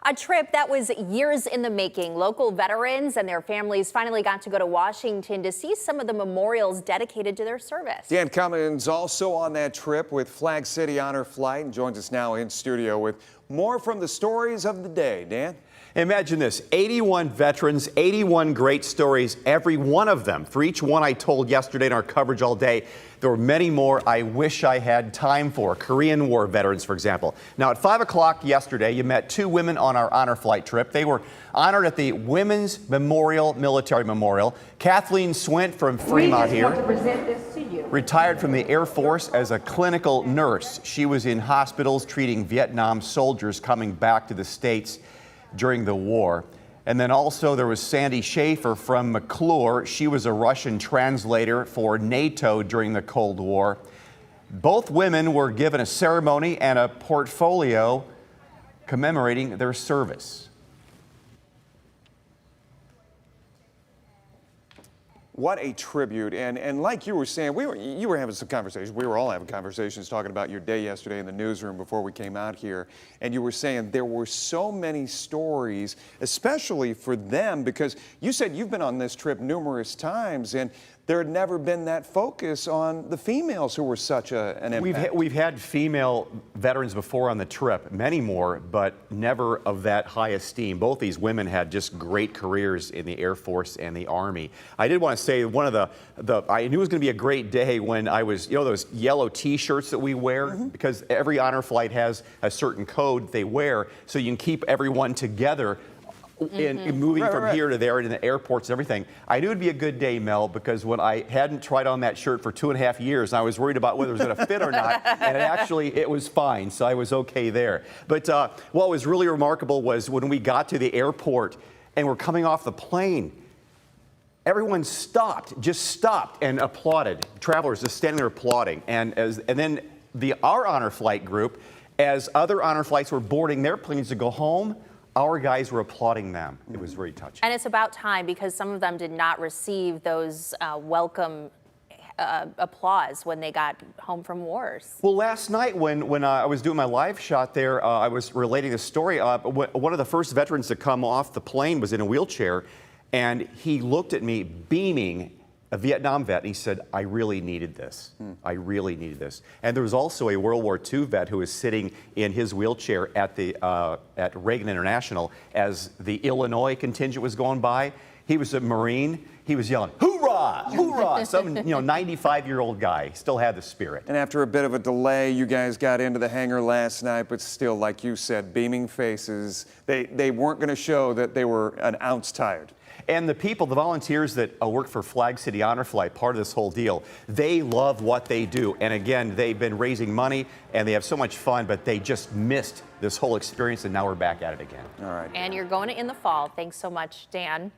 A trip that was years in the making. Local veterans and their families finally got to go to Washington to see some of the memorials dedicated to their service. Dan Cummins also on that trip with Flag City Honor Flight and joins us now in studio with more from the stories of the day. Dan? Imagine this, 81 veterans, 81 great stories, every one of them. For each one I told yesterday in our coverage all day, there were many more I wish I had time for. Korean War veterans, for example. Now, at 5 o'clock yesterday, you met two women on our honor flight trip. They were honored at the Women's Memorial Military Memorial. Kathleen Swint from Fremont here, retired from the Air Force as a clinical nurse. She was in hospitals treating Vietnam soldiers coming back to the States during the war. And then also there was Sandy Schaefer from McClure. She was a Russian translator for NATO during the Cold War. Both women were given a ceremony and a portfolio commemorating their service. What a tribute. And like you were saying, you were having some conversations. We were all having conversations talking about your day yesterday in the newsroom before we came out here. And you were saying there were so many stories, especially for them, because you said you've been on this trip numerous times and there had never been that focus on the females who were such an impact. We've had female veterans before on the trip, many more, but never of that high esteem. Both these women had just great careers in the Air Force and the Army. I did want to say one of I knew it was going to be a great day when I was, those yellow T-shirts that we wear, because every honor flight has a certain code they wear, so you can keep everyone together. In moving from here to there in the airports and everything. I knew it'd be a good day, Mel, because when I hadn't tried on that shirt for 2.5 years, I was worried about whether it was going to fit or not, and it was fine, so I was okay there. But what was really remarkable was when we got to the airport and we're coming off the plane, everyone just stopped and applauded. Travelers just standing there applauding. And then our honor flight group, as other honor flights were boarding their planes to go home, our guys were applauding them. It was very touching. And it's about time, because some of them did not receive those welcome applause when they got home from wars. Well, last night when I was doing my live shot there, I was relating a story. One of the first veterans to come off the plane was in a wheelchair, and he looked at me beaming, a Vietnam vet, and he said, "I really needed this. I really needed this." And there was also a World War II vet who was sitting in his wheelchair at Reagan International as the Illinois contingent was going by. He was a Marine. He was yelling, "Hoorah! Hoorah!" Some 95-year-old guy still had the spirit. And after a bit of a delay, you guys got into the hangar last night, but still, like you said, beaming faces. They weren't going to show that they were an ounce tired. And the people, the volunteers that work for Flag City Honor Flight, part of this whole deal, they love what they do. And again, they've been raising money and they have so much fun, but they just missed this whole experience, and now we're back at it again. All right. And you're going in the fall. Thanks so much, Dan.